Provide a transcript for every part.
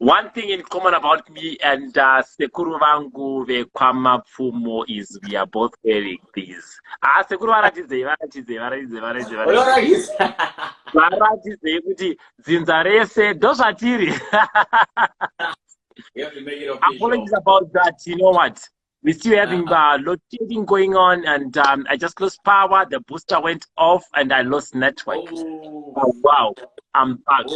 One thing in common about me and Sekuru Vangu Mapfumo is we are both wearing these. Sekuru varatidze kuti dzinza rese ndozvatiri. You have to make it official. Apologies about that. You know what? We're still having load-shedding going on, and I just lost power. The booster went off, and I lost network. Oh, wow. I'm back.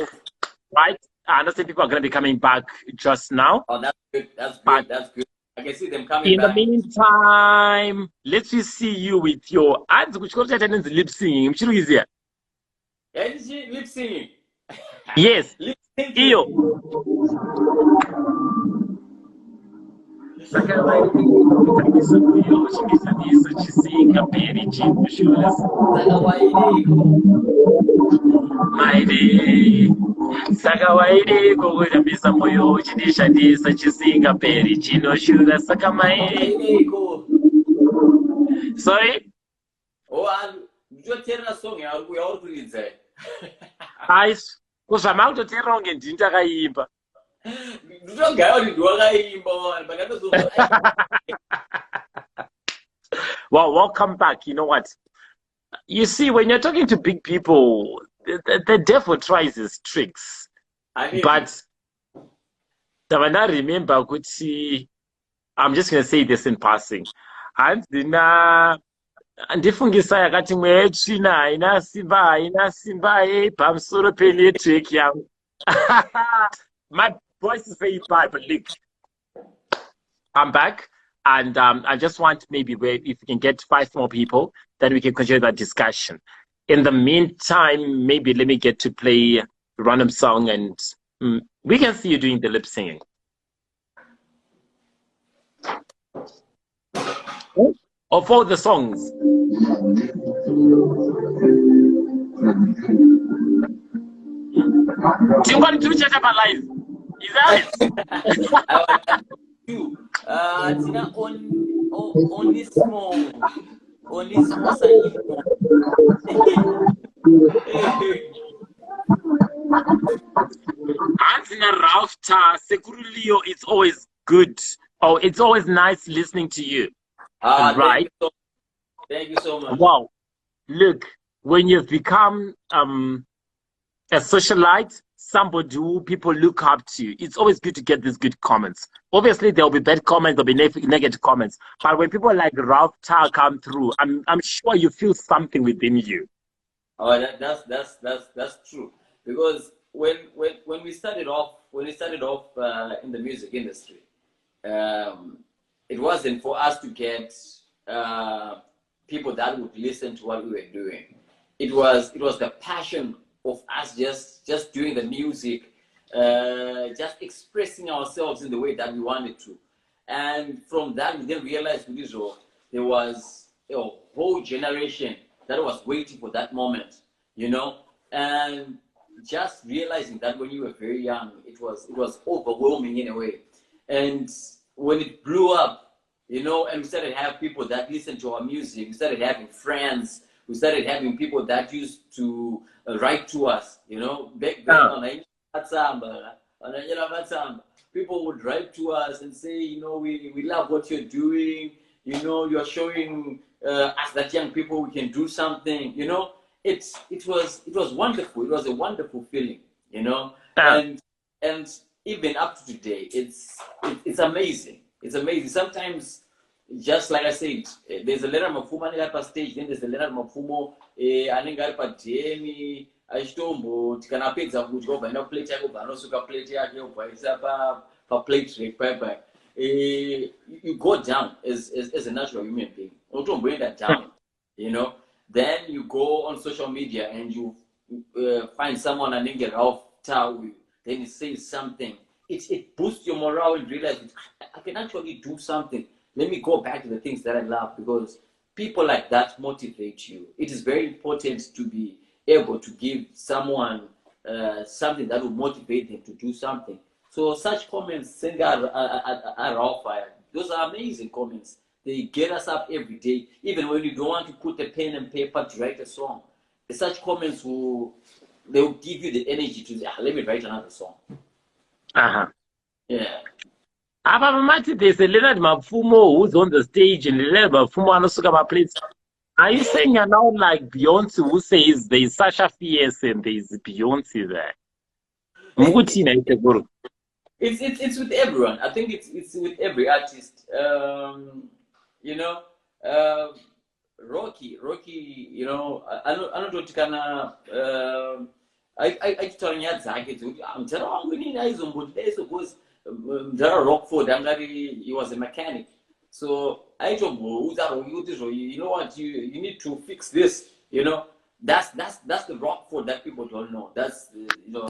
Right? I understand people are going to be coming back just now. Oh, that's good. That's good. That's good. I can see them coming back. In the meantime, let's just see you with your ads, which goes to attendance lip singing. I'm sure he's here. Lip singing. Yes. Lip singing. Sorry? You tell a song, we all do it. Nice. Because I'm out of terror and Jinta. Well, welcome back. You know what? You see, when you're talking to big people, the devil tries his tricks. But I remember, I'm just going to say this in passing. And ndifungisa yakati mwetsvina haina simba pamusoro penetwork yangu. My voice is very bad, but look, I'm back, and I just want maybe if we can get 5 more people, then we can continue that discussion. In the meantime, maybe let me get to play a random song, and we can see you doing the lip singing. Of all the songs. Do you want to chat about life? Is that you? Only small Antina Raufta, Sekuru Leo, it's always good. Oh, it's always nice listening to you. Right? Thank you so much. Wow. Look, when you've become a socialite, somebody who people look up to, it's always good to get these good comments. Obviously, there'll be bad comments, there'll be negative comments. But when people like Ralph Tar come through, I'm sure you feel something within you. Oh, that's true. Because when we started off in the music industry, it wasn't for us to get people that would listen to what we were doing. It was the passion of us just doing the music, just expressing ourselves in the way that we wanted to. And from that, we then realized there was a whole generation that was waiting for that moment, you know? And just realizing that when you were very young, it was overwhelming in a way. And when it blew up, you know, and we started having people that listened to our music, we started having friends, we started having people that used to write to us, you know. Back then on people would write to us and say, you know, we love what you're doing, you know, you're showing us that young people we can do something, you know. It was wonderful. It was a wonderful feeling, you know. And even up to today, it's amazing. It's amazing. Sometimes, just like I said, there's a Leonard Mapfumo on stage, then there's a Leonard Mapfumo anenge pa DM achitombo tikanapedza kuti obva enda plate yako obva anosuka plate yake obva isa pa plate rack you go down as a natural human being. Utomboenda down, you know. Then you go on social media and you find someone anenge Ralph Tawi, then he says something. It boosts your morale and realize I can actually do something. Let me go back to the things that I love, because people like that motivate you. It is very important to be able to give someone something that will motivate them to do something. So such comments, those are amazing comments. They get us up every day, even when you don't want to put a pen and paper to write a song. Such comments will give you the energy to say, let me write another song. Yeah. Apa mamati, there's a Leonard Mapfumo who's on the stage, and Leonard Mapfumo anosuka maplates. Are you saying you're now like Beyonce, who says there's Sasha Fierce and there's Beyonce there? Mukutina iteguru. It's with everyone. I think it's with every artist. You know, Rocky, you know, I don't know kana I telling you that I'm telling we need eyes on both days because Rockford he was a mechanic. So I told you know what you need to fix this, you know. That's the Rockford that people don't know. That's you know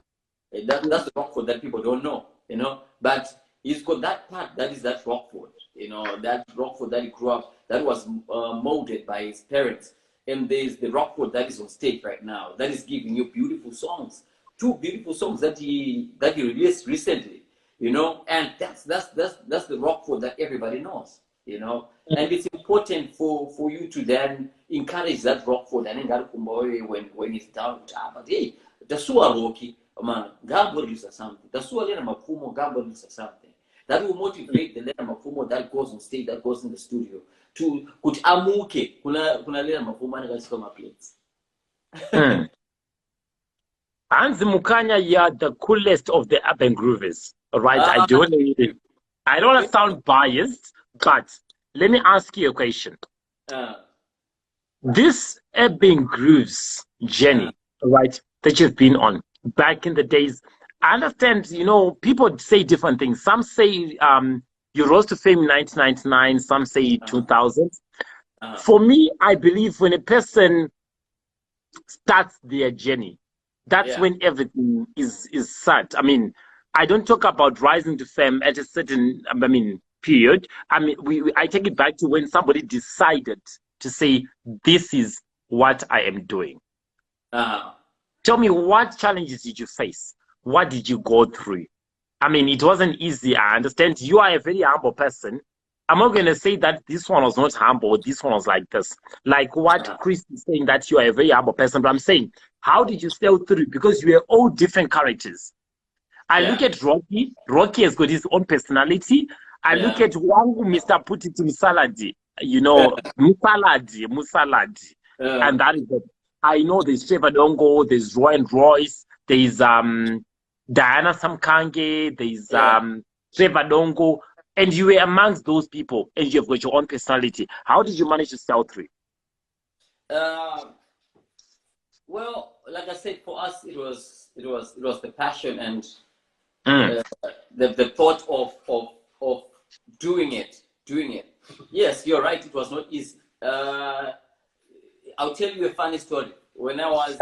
that's the Rockford that people don't know, you know. But he's got that part that is that Rockford, you know, that Rockford that he grew up, that was molded by his parents. And there's the Rockford that is on stage right now, that is giving you beautiful songs, 2 beautiful songs that he released recently, you know. And that's the Rockford that everybody knows, you know. And it's important for you to then encourage that Rockford and then when it's down, but hey, the Rocky. Man, God will release something. That's why Leonard Mapfumo, God will release something. That will motivate the Leonard Mapfumo that goes on stage, that goes in the studio. To kuti amuke, kuna Leonard Mapfumo anakachika maplates. Hans Mukanya, you're the coolest of the urban groovers. All right, I don't want to sound biased, but let me ask you a question. This urban grooves journey, right, that you've been on back in the days, I understand, you know, people say different things. Some say you rose to fame in 1999, some say 2000. For me, I believe when a person starts their journey, that's when everything is set. I mean, I don't talk about rising to fame at a certain, period. I mean, I take it back to when somebody decided to say, this is what I am doing. Tell me, what challenges did you face? What did you go through? I mean, it wasn't easy. I understand you are a very humble person. I'm not going to say that this one was not humble, this one was like this. Like what Chris is saying, that you are a very humble person. But I'm saying, how did you sail through? Because you were all different characters. I look at Rocky. Rocky has got his own personality. I look at Wangu, Mr. Put it in Saladi. You know, Musaladi. And that is it. I know there's Trevor Dongo, there's Roy and Royce, there's Diana Samkange, there's Trevor Dongo, and you were amongst those people, and you've got your own personality. How did you manage to sell through? Well, like I said, for us, it was the passion and the thought of doing it. Yes, you're right. It was not easy. I'll tell you a funny story. When I was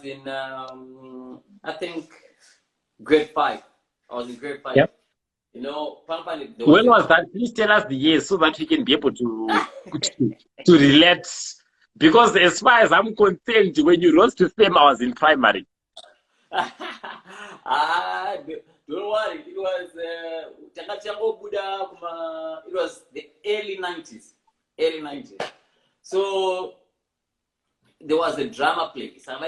in I think grade 5. I was in grade 5. Yep. You know, when was that? Please tell us the year so that we can be able to relate. Because as far as I'm concerned, when you rose to fame, I was in primary. Don't worry. It was the early 90s. So there was a drama play. Some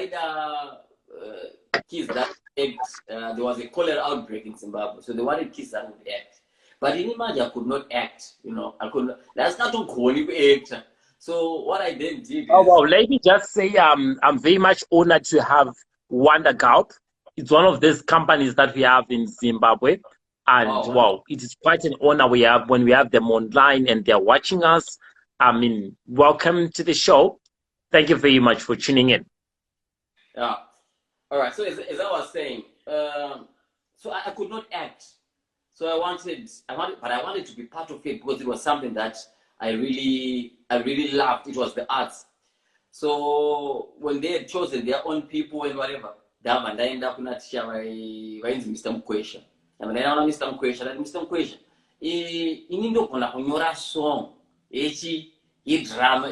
kids that there was a cholera outbreak in Zimbabwe, so they wanted kids that would act. But in Imagine, I could not act. You know, I could not. That's not to act. So what I then did is, let me just say, I'm very much honored to have Wonder Gulp. It's one of these companies that we have in Zimbabwe, and it is quite an honor when we have them online and they're watching us. I mean, welcome to the show. Thank you very much for tuning in. Yeah. All right. So as I was saying, so I could not act. So I wanted, but I wanted to be part of it because it was something that I really loved. It was the arts. So when they had chosen their own people and whatever, I ended up in Mr. Mkwesha. And then I Mr. Mkwesha, inindo kona kunyora song, drama,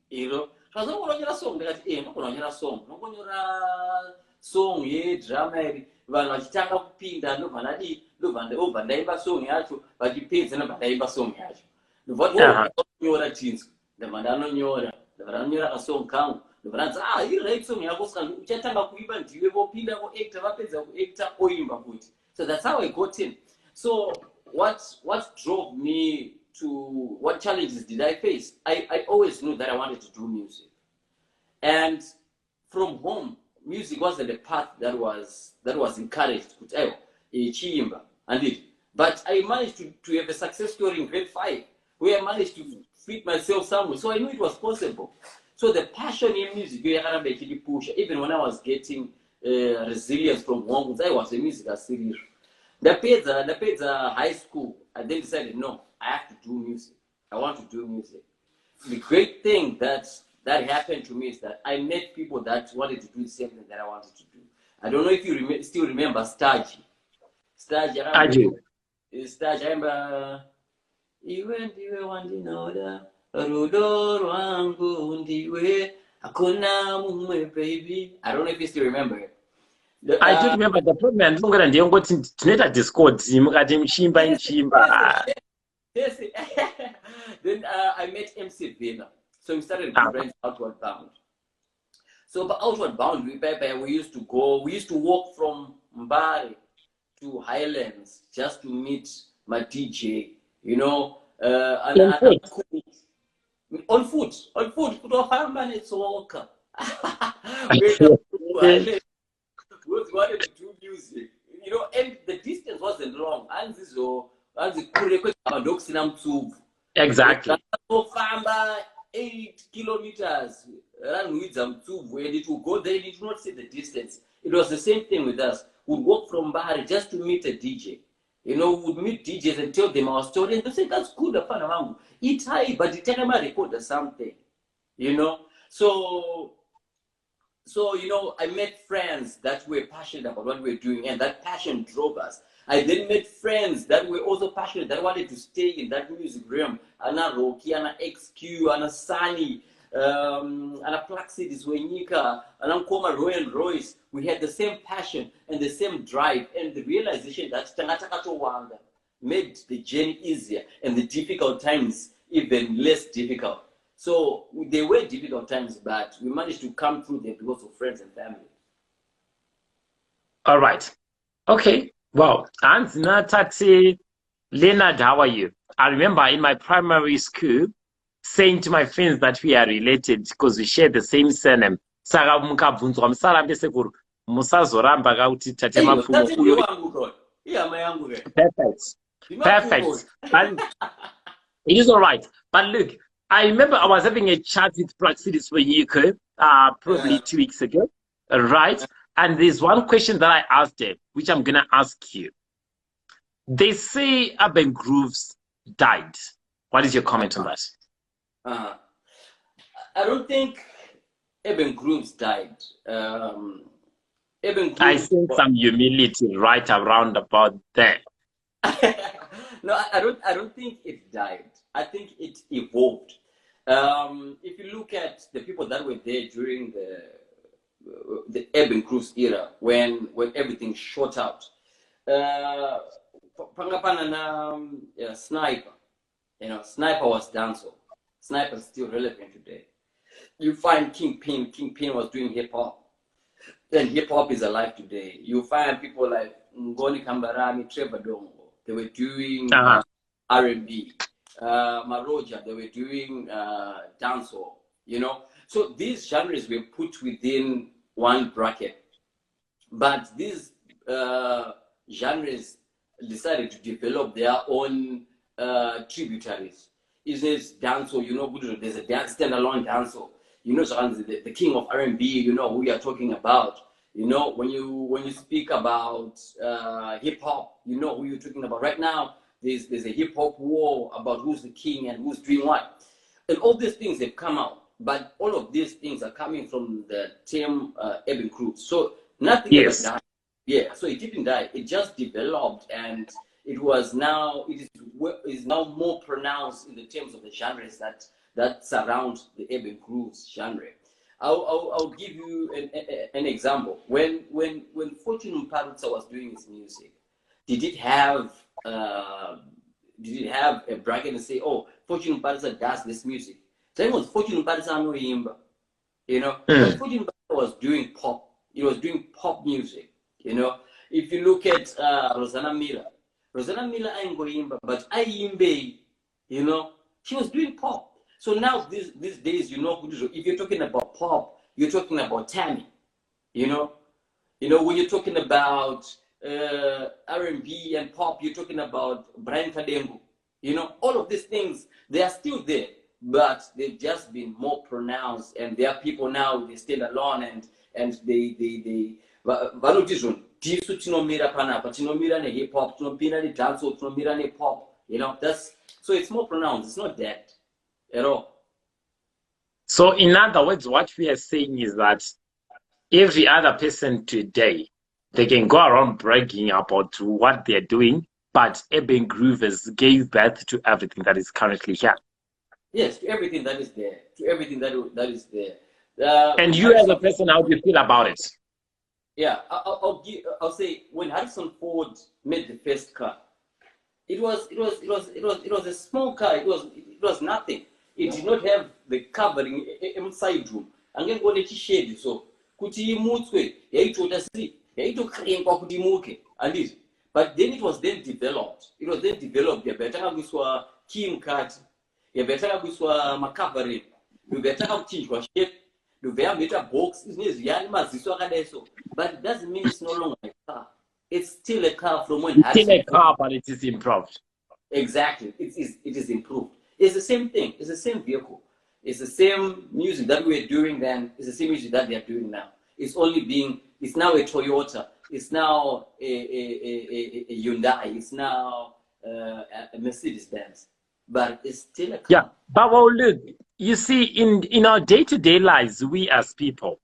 you know. So I was song, no song, song, drama, vanhu vachitanga kupinda ndobva ndaimba song yacho vachipedza ndobva ndaimba song yacho ndobva tinzwi ndobva ndanonyora kasong kangu ndobva ndanzi iri right song yako saka uchatanga kuimba ndiwe vopinda voacta vapedza kuacta oimba futi So that's how I got in. So what drove me to, what challenges did I face? I always knew that I wanted to do music. And from home, music wasn't a path that was encouraged. But I managed to have a success story in grade 5, where I managed to feed myself somewhere. So I knew it was possible. So the passion in music, even when I was getting resilience from home, I was a music serious. The high school, I then decided, no, I have to do music. I want to do music. The great thing that happened to me is that I met people that wanted to do the same thing that I wanted to do. I don't know if you still remember Stage. Stage, I do. Stage, I remember. Iwe ndiwe wandinoda, rudo rwangu ndiwe, hakuna mumwe baby. I don't know if you still remember it. I do remember the problem. I'm going to go to Discord. Yes. Then I met MC Vina. So we started to branch Outward Bound. So but Outward Bound, we used to walk from Mbari to Highlands just to meet my DJ, you know. On foot, to Harman, it's walker. We wanted to do music, you know, and the distance wasn't long. Exactly. So 8 kilometers, and it will go there, it will not see the distance. It was the same thing with us. We'd walk from Bahari just to meet a DJ. You know, we'd meet DJs and tell them our story, and they say, that's good, it's high, but the time I record or something, you know. So, you know, I met friends that were passionate about what we were doing, and that passion drove us. I then met friends that were also passionate, that wanted to stay in that music realm. Anna Rocky, Anna XQ, Anna Sunny, Anna Plaxidis, Wenika, Anna Koma, Roy and Royce. We had the same passion and the same drive, and the realization that Tangatakato Wanda made the journey easier and the difficult times even less difficult. So they were difficult times, but we managed to come through them because of friends and family. All right. Okay. Wow. And Natati, Leonard, how are you? I remember in my primary school saying to my friends that we are related because we share the same surname. Saka mukabvunzwa musarambe sekuru musazoramba kauti tate Mapfumo. Perfect. And it is all right. But look, I remember I was having a chat with Praxidis Wenyiko probably 2 weeks ago, right? And there's one question that I asked her, which I'm going to ask you. They say Urban Grooves died. What is your comment on that? I don't think Urban Grooves died. Urban Grooves, I sense some humility right around about there. No, I don't think it died. I think it evolved. If you look at the people that were there during the Urban Grooves era, when everything shot out, Sniper, you know, Sniper was dancehall. Sniper is still relevant today. You find Kingpin was doing hip hop, and hip hop is alive today. You find people like Ngoni Kambarami, Trevor Dongo. They were doing R&B. Maroja, they were doing dancehall, you know. So these genres were put within one bracket. But these genres decided to develop their own tributaries. Is this dancehall, you know, there's a standalone dancehall. You know, the king of R&B, you know who you are talking about. You know, when you speak about hip hop, you know who you're talking about. Right now, there's a hip hop war about who's the king and who's doing what. And all these things have come out. But all of these things are coming from the term Urban Grooves. So nothing ever died. Yeah, so it didn't die. It just developed, and it is now more pronounced in the terms of the genres that surround the Urban Grooves genre. I'll give you an example. When Fortune Mparuta was doing his music, did it have a bracket and say, oh, Fortune Mparuta does this music? Then was Fortune Mparuta no yimba, you know? But Fortune Mparuta was doing pop. He was doing pop music, you know? If you look at Rosanna Miller ain't going, but you know, she was doing pop. So now these days, you know, if you're talking about pop, you're talking about Tammy, you know, when you're talking about R&B and pop, you're talking about Brian Kadengu. You know, all of these things, they are still there, but they've just been more pronounced. And there are people now, they stand alone and they vanotizvo tisu tinomira panapa tinomira ne-hip hop tinomira ne-dancehall tinomira ne-pop, you know, that's so it's more pronounced. It's not that at all. So in other words, what we are saying is that every other person today, they can go around bragging about what they're doing, but Urban Groovers gave birth to everything that is currently here. Yes, to everything that is there, to everything that is there. And you as a person, how do you feel about it? Yeah, I'll say when Harrison Ford made the first car, it was a small car. It was nothing. It did not have the covering inside room. Angeke ngone chishedi so kuti imutswe yaitota si yaitokrenkwa kuti imuke andizvo. But then it was then developed. It was then developed. Yabetaka kuiswa key mukati, yabetaka kuiswa makavering, yabetaka kuchinjwa shape, yabetaka box izvinezvi yani maziso akadai so. But it doesn't mean it's no longer a car. It's still a car from when it's still a car, but it is improved. Exactly. It is improved. It's the same thing. It's the same vehicle. It's the same music that we were doing then. It's the same music that they are doing now. It's now a Toyota. It's now a Hyundai. It's now a Mercedes-Benz. But it's still a car. Yeah. But well, look, you see, in our day-to-day lives, we as people,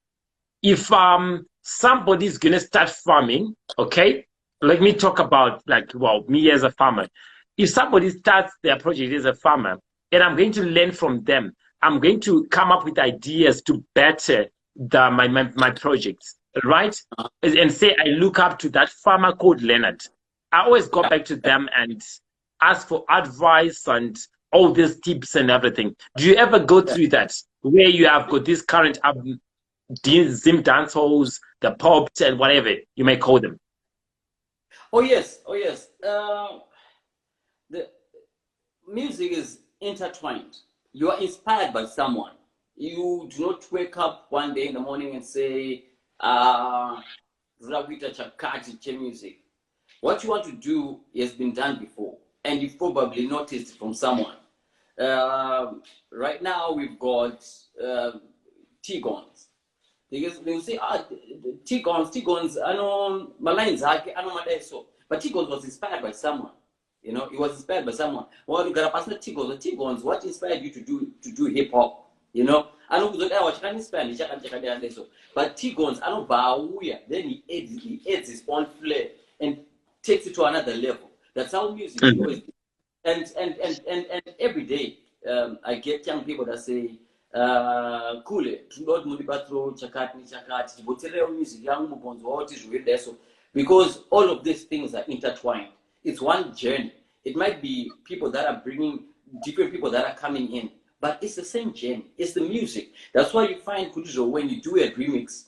if somebody's gonna start farming, okay, let me talk about me as a farmer. If somebody starts their project as a farmer and I'm going to learn from them, I'm going to come up with ideas to better my projects, right? And say I look up to that farmer called Leonard. I always go back to them and ask for advice and all these tips and everything. Do you ever go through that where you have got this current Zim dance halls, the pops and whatever you may call them? Oh yes. The music is intertwined. You are inspired by someone. You do not wake up one day in the morning and say, music. What you want to do has been done before, and you've probably noticed from someone. Right now we've got T-Gons. Because they will say, T-Gons, I know my lines, I know my day so. But T-Gons was inspired by someone. You know, it was inspired by someone. Well, you got a person T-Gons, what inspired you to do hip hop? You know, I know what can inspire so. But T-Gons, I know Bauya, then he adds his own flair and takes it to another level. That's how music is always. And every day, I get young people that say, cool, because all of these things are intertwined. It's one journey. It might be people that are bringing different people that are coming in, but it's the same journey. It's the music. That's why you find Kutuzo, when you do a remix,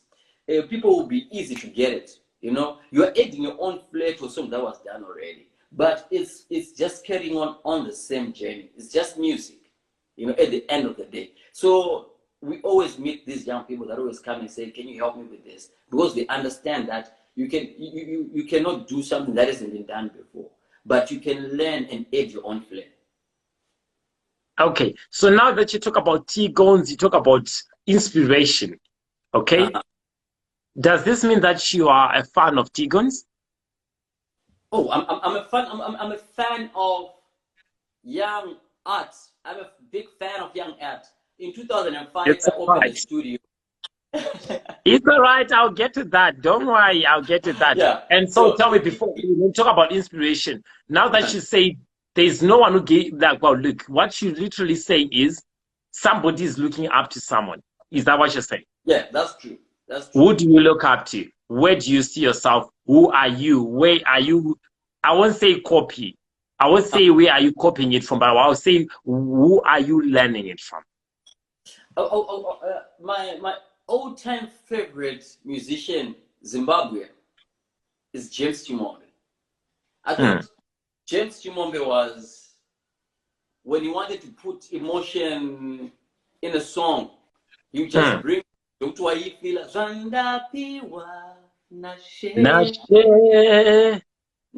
people will be easy to get it. You know, you're adding your own flair to a song that was done already, but it's just carrying on the same journey. It's just music, you know, at the end of the day. So we always meet these young people that always come and say, can you help me with this? Because they understand that you cannot do something that hasn't been done before, but you can learn and add your own flair. Okay, so now that you talk about T-Gons, you talk about inspiration, okay? Does this mean that you are a fan of T-Gons? Oh, I'm a fan of young art. I'm a big fan of young art. In 2005, I opened a studio. It's all right. I'll get to that. Don't worry. I'll get to that. Yeah. And so tell me, before we talk about inspiration, now that you say there's no one who gave that, well, look, what you literally say is somebody is looking up to someone. Is that what you're saying? Yeah, that's true. That's true. Who do you look up to? Where do you see yourself? Who are you? Where are you? I won't say copy. I won't say where are you copying it from, but I'll say who are you learning it from? My all-time favorite musician, Zimbabwe. is James Chimombe. I thought James Chimombe was, when he wanted to put emotion in a song, you just bring to what you feel. Nashe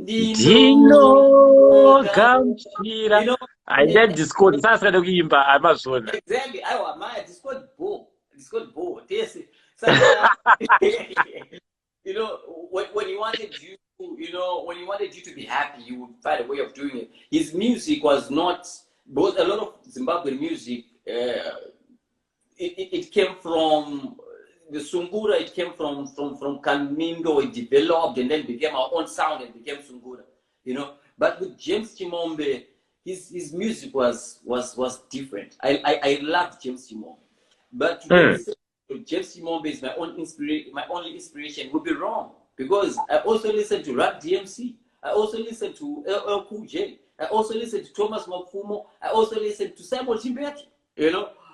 Dino Gamchira. I did discord. That's what I'm saying. Exactly. I want my Discord Bo. Discord Bo. Yes. You know, when he wanted you, when he wanted you to be happy, you would find a way of doing it. His music was not, both a lot of Zimbabwean music, it came from the Sungura, it came from Kamindo, it developed and then became our own sound and became Sungura, But with James Chimombe, his music was different. I loved James Chimombe. But to say James Chimombe is my only inspiration would be wrong, because I also listen to Rap DMC. I also listen to LL Cool J. I also listen to Thomas Mapfumo. I also listen to Simon Timbeki.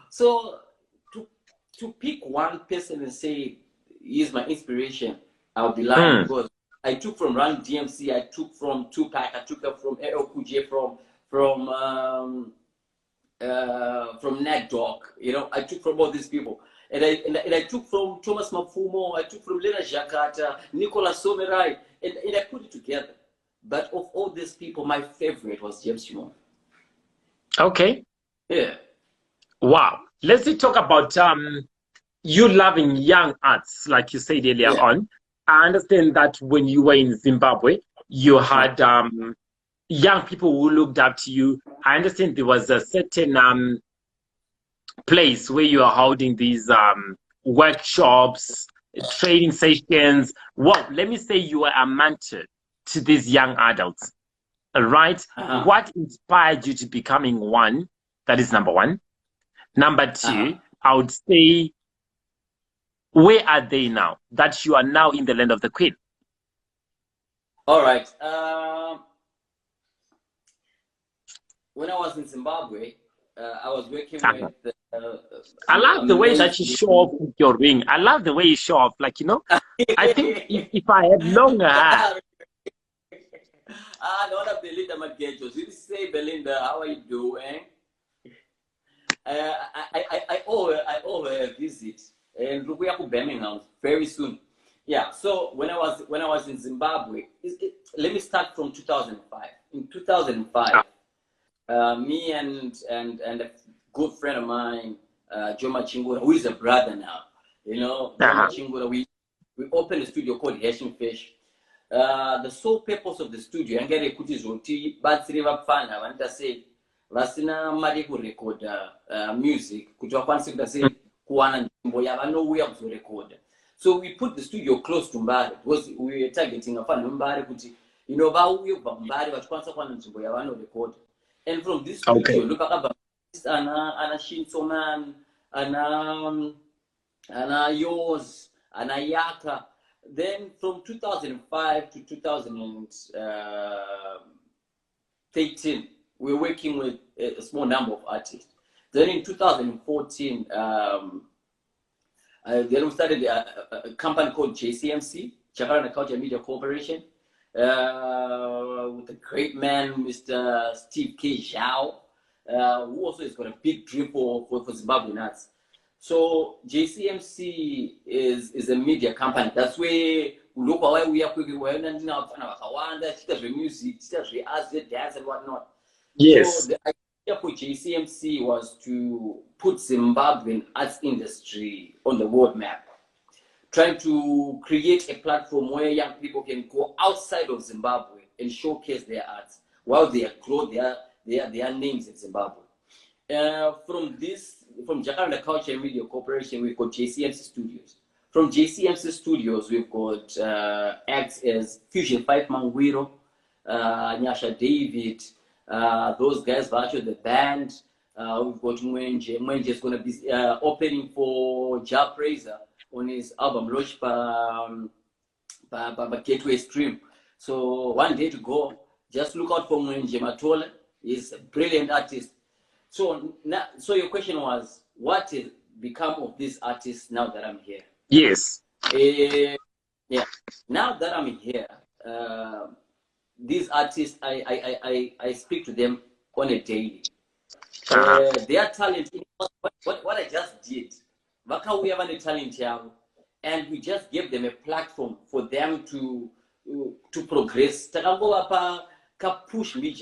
So to pick one person and say he's my inspiration, I'll be lying, because I took from Run DMC, I took from Tupac, I took from LL Cool J, from Nat Dogg, I took from all these people. And I took from Thomas Mapfumo, I took from Lena Jakata, Nicolas Somerai, and I put it together. But of all these people, my favorite was James Chimombe. Okay. Yeah. Wow. Let's talk about you loving young arts, like you said earlier on. I understand that when you were in Zimbabwe, you had young people who looked up to you. I understand there was a certain place where you are holding these workshops, training sessions. Well, let me say you were a mentor to these young adults, right? What inspired you to becoming one? That is number one. Number two, I would say, where are they now that you are now in the land of the Queen? All right. When I was in Zimbabwe, I was working with. I love the way that you show off with your ring. I love the way you show off. Like, I think if I had longer hair. Don't Belinda Magejo. You say, Belinda, how are you doing? I owe her a visit, and we are to Birmingham very soon. Yeah. So when I was in Zimbabwe, let me start from 2005. In 2005, me and a good friend of mine, Joma Chingura, who is a brother now, Joma Chingura, we opened a studio called Hashing Fish. The sole purpose of the studio, I'm getting kuti zoti batsiri vapfana vanita sei vasina mari kurekoda music kuti vakwanise kuita sei kuwana nzvimbo yavanouya kuzorekoda. So we put the studio close to Mbare, because we were targeting vafana veMbare kuti vauye kubva kuMbare vachikwanisa kuwana nzvimbo yavanorekoda. And from this studio, look at Ana Shinsoman, Ana Yours, Ana Yaka. Then from 2005 to 2013, we were working with a small number of artists. Then in 2014, then we started a company called JCMC, Jakarta Culture Media Corporation, with a great man, Mr. Steve K. Zhao, who also has got a big dream for Zimbabwean arts. So JCMC is a media company. That's where we look at why we are quickly music, arts, dance and whatnot. Yes. So the idea for JCMC was to put Zimbabwean arts industry on the world map, trying to create a platform where young people can go outside of Zimbabwe and showcase their arts while they grow their names in Zimbabwe. From Jakarta Culture and Media Corporation, we've got JCMC Studios. From JCMC Studios, we've got acts as Fusion 5 Mangwiro, Nyasha David, those guys, Virtual the band. We've got Mwenje. Mwenje is going to be opening for Ja Praiser on his album launched by Gateway Stream. So one day to go, just look out for Mwenje Matole. He's a brilliant artist. So your question was, what has become of these artists now that I'm here? Yes. Yeah. Now that I'm here, these artists, I speak to them on a daily. Their talent, what I just did, we have a talent here, and we just gave them a platform for them to progress. Push me,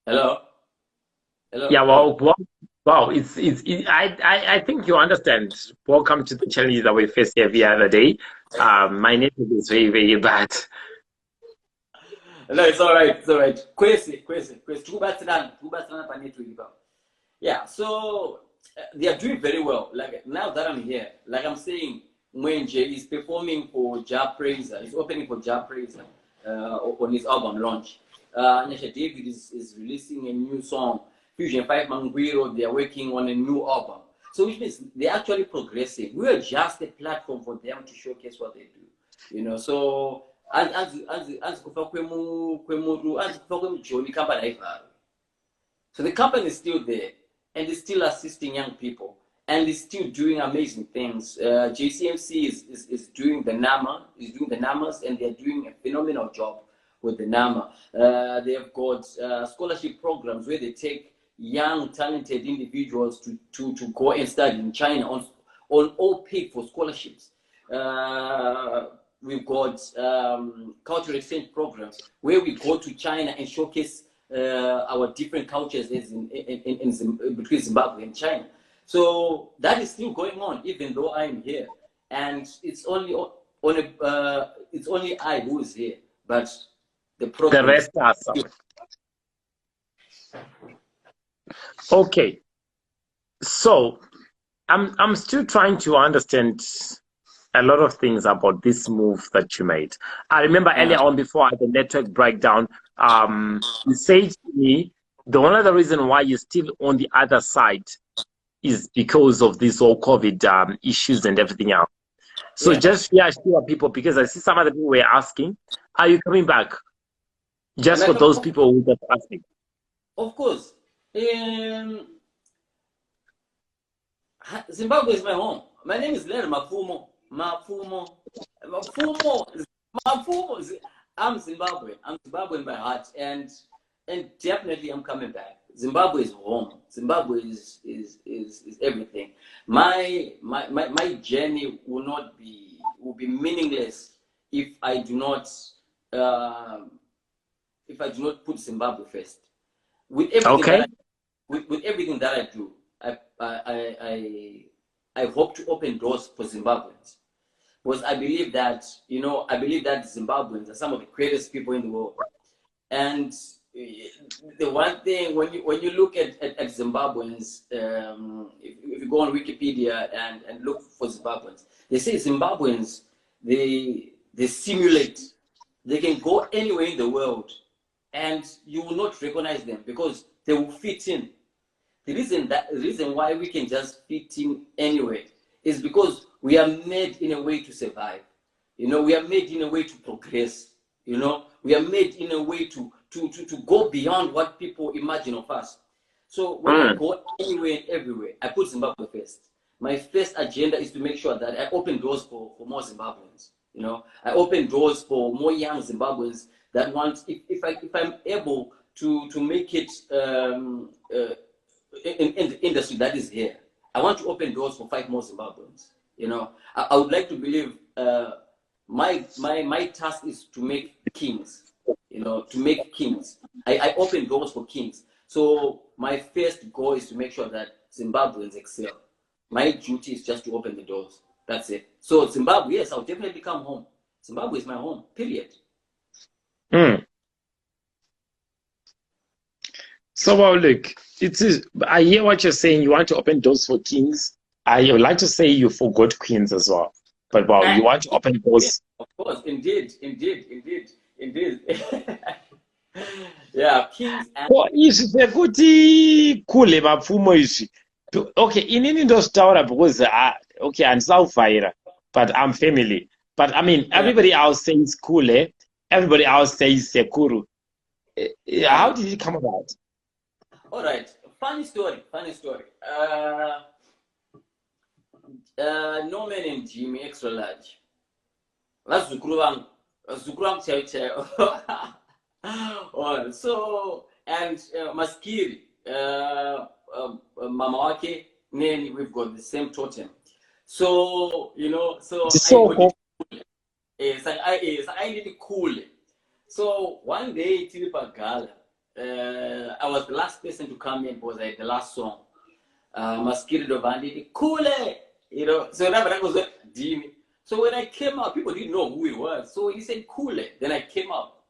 Hello. Yeah, wow. I think you understand. Welcome to the challenge that we faced every other day. My network is very, very bad. No, it's all right. It's all right. Kwesi. Yeah, so they are doing very well. Like now that I'm here, like I'm saying, Mwenje is performing for Ja Praiser. He's opening for Ja Praiser on his album launch. Nyasha David is releasing a new song. Fusion 5 Manguiro, they are working on a new album. So which means they're actually progressing. We are just a platform for them to showcase what they do. You know, so so the company is still there, and it's still assisting young people, and it's still doing amazing things. JCMC is doing the NAMA, and they're doing a phenomenal job with the NAMA. They have got scholarship programs where they take young, talented individuals to go and study in China on all paid for scholarships. We've got cultural exchange programs where we go to China and showcase our different cultures between Zimbabwe and China. So that is still going on, even though I'm here, and it's only it's only I who is here, but the rest are some. Okay, so I'm still trying to understand a lot of things about this move that you made. I remember earlier on, before the network breakdown, you said to me the one other reason why you're still on the other side is because of this whole COVID issues and everything else. So just reassure people, because I see some other people were asking, are you coming back? Just for those people who are asking. Of course. Zimbabwe is my home. My name is Leonard Mapfumo. I'm Zimbabwe. I'm Zimbabwe in my heart, and definitely I'm coming back. Zimbabwe is home. Zimbabwe is everything. My journey will be meaningless if I do not put Zimbabwe first. With everything with everything that I do, I hope to open doors for Zimbabweans, because I believe that Zimbabweans are some of the greatest people in the world. And the one thing, when you look at Zimbabweans, if you go on Wikipedia and look for Zimbabweans, they say Zimbabweans, they simulate. They can go anywhere in the world, and you will not recognize them because they will fit in. The reason why we can just fit in anywhere is because we are made in a way to survive. You know, we are made in a way to progress. You know, we are made in a way to go beyond what people imagine of us. So when I go anywhere and everywhere, I put Zimbabwe first. My first agenda is to make sure that I open doors for more Zimbabweans. You know, I open doors for more young Zimbabweans that want, if I'm able to make it in the industry that is here, I want to open doors for 5 more Zimbabweans. You know, I would like to believe my task is to make kings. You know, to make kings. I open doors for kings. So my first goal is to make sure that Zimbabweans excel. My duty is just to open the doors. That's it. So Zimbabwe, yes, I'll definitely come home. Zimbabwe is my home, period. So, well, look, I hear what you're saying. You want to open doors for kings. I would like to say you forgot queens as well. But, wow, you want to open doors. Of course, indeed. Yeah, kings and... Oh, izvi zvekuti kule mapfumo izvi. Okay, inini ndozvitaura because okay, and South Fire, but I'm family. But I mean, everybody else says Kule, everybody else says Sekuru. How did it come about? All right, funny story. Norman and Jimmy extra large. Vazukuru vangu chaivo chaivo. Alright, so and Maskiri, Mama Wake, Nene, we've got the same totem. So I need it cool. So one day, Tilipa Gala, I was the last person to come in because I had the last song. Maskiri Dovandi, cool, so that was Jimmy. So when I came out, people didn't know who it was. So he said, cool. Then I came out.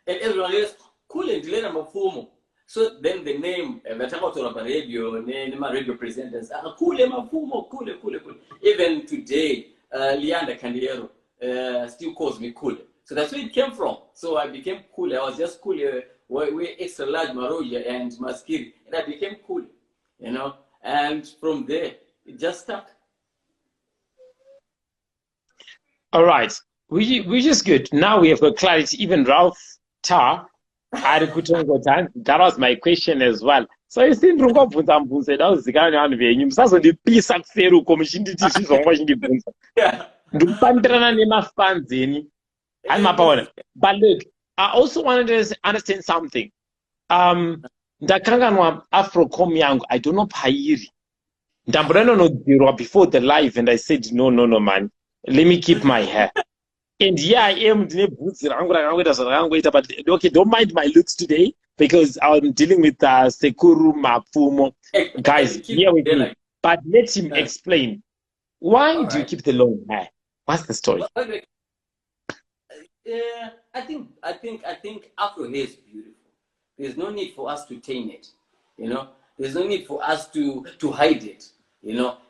And everyone else, cool and Leonard Mapfumo. So then the name, radio, my radio presenters, cool Mapfumo, cool. Even today, Leander Candiero still calls me cool. So that's where it came from. So I became cool. I was just cool. We extra large Maroja and Maskiri. And I became cool, And from there, it just stuck. All right, which is good. Now we have got clarity. Even Ralph Tar, that was my question as well. So you see, but look, I also wanted to understand something. Ndakanganwa Afrocom yangu, I don't know Pairi. Ndamburano no before the live, and I said, no, man. Let me keep my hair. And yeah, I am but okay, don't mind my looks today because I'm dealing with Sekuru Mapfumo. Guys, here with me. But let him explain. Why do you keep the long hair? What's the story? I think Afro hair is beautiful. There's no need for us to tame it. There's no need for us to hide it.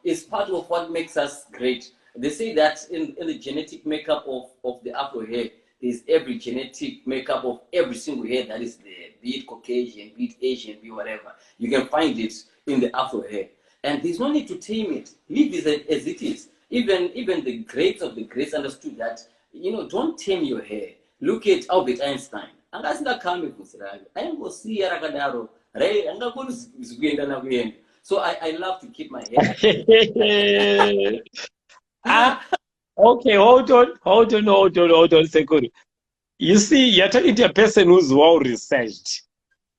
It's part of what makes us great. They say that in the genetic makeup of the Afro hair, there's every genetic makeup of every single hair that is there, be it Caucasian, be it Asian, be whatever. You can find it in the Afro hair. And there's no need to tame it. Leave it as it is. Even the greats of the greats understood that, don't tame your hair. Look at Albert Einstein. And that's not coming from I am going to see Yarakadaro. So I love to keep my hair. Okay, hold on, Sekuru. You see, you're talking to a person who's well researched.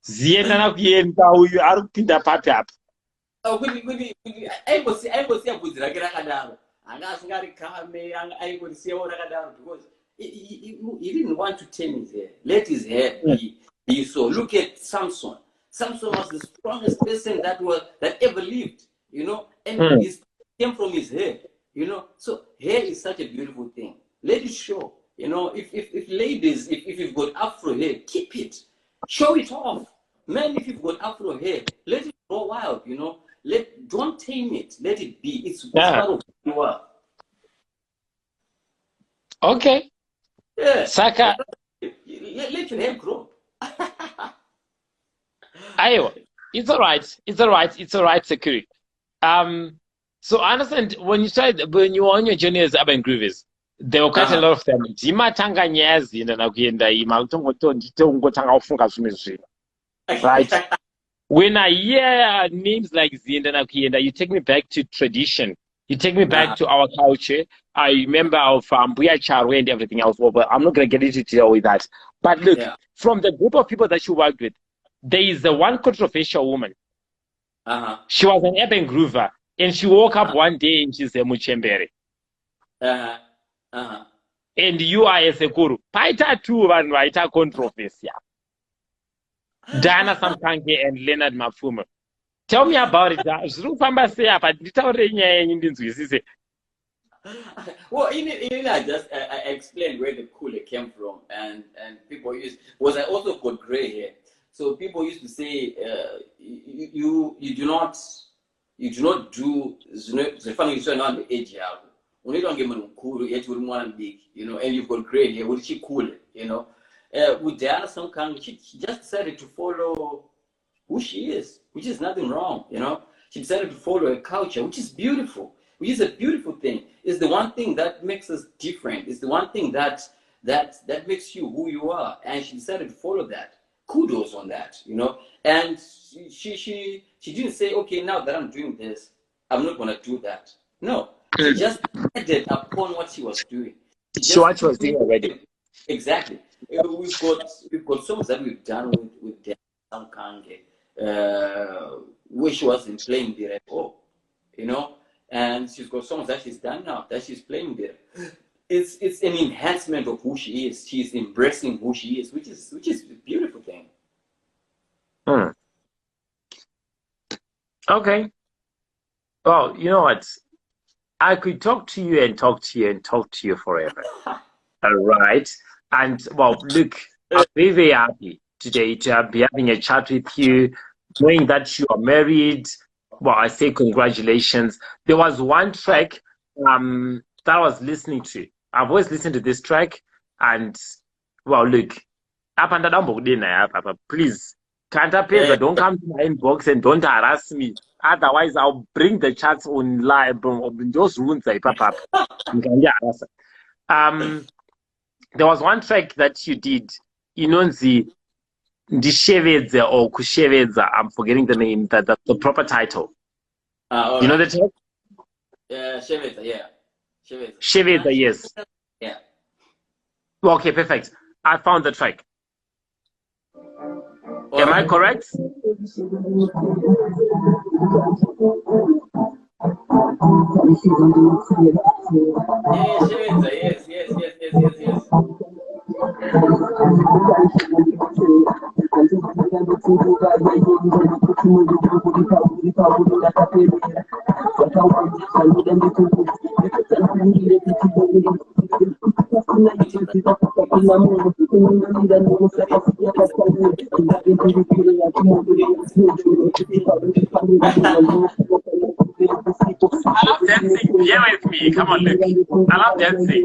Zienda kuenda uyu ari kupinda papi apa. Because he didn't want to tame his hair. Let his hair be so. Look at Samson. Samson was the strongest person that ever lived, and he came from his hair, So hair is such a beautiful thing. Let it show, If ladies, if you've got Afro hair, keep it, show it off. Men, if you've got Afro hair, let it go wild, don't tame it. Let it be. It's part of who you are. Okay. Yeah. Saka. Let your hair grow. It's all right, Security. So I understand when you were on your journey as urban groovers, there were quite a lot of them. Right. When I hear names like Zinda na Kuyenda, you take me back to tradition. You take me back to our culture. I remember of Buya Charwe and everything else. But I'm not going to get into detail with that. But look, from the group of people that you worked with, there is the one controversial woman. She was an urban groover, and she woke up one day and she's a Muchembere. And you are a Sekuru. Paita two and Waita controversy. Diana Samkange and Leonard Mapfumo. Tell me about it. Well, I explained where the cooler came from, and people I also got gray hair. So people used to say, you do not do on the age, and you've got gray hair, which is cool, with Diana Samkang, she just decided to follow who she is, which is nothing wrong, She decided to follow a culture, which is beautiful, which is a beautiful thing. It's the one thing that makes us different. It's the one thing that makes you who you are. And she decided to follow that. Kudos on that, you know. And she didn't say, okay, now that I'm doing this, I'm not gonna do that. No, she just added upon what she was doing. So what she was doing already. Exactly. We've got songs that we've done with Sam Kange, where she wasn't playing the repo, you know, and she's got songs that she's done now that she's playing there. It's an enhancement of who she is. She's embracing who she is, which is a beautiful thing. Okay. Well, you know what? I could talk to you and talk to you and talk to you forever. All right. And well, look, I'm very, very happy today to be having a chat with you, knowing that you are married. Well, I say congratulations. There was one track that I was listening to. I've always listened to this track, and well, look, up and down, please, can't appear, don't come to my inbox and don't harass me. Otherwise, I'll bring the chats on live. Those rules, there was one track that you did, the Shevedza or Kushevedza. I'm forgetting the name, the proper title. You know the track? Shevedza, yeah. Shevedza, yes. Yeah. Well, okay, perfect. I found the track. Am I correct? Yes. I love dancing. Yeah, with me. Come on, look. I love dancing.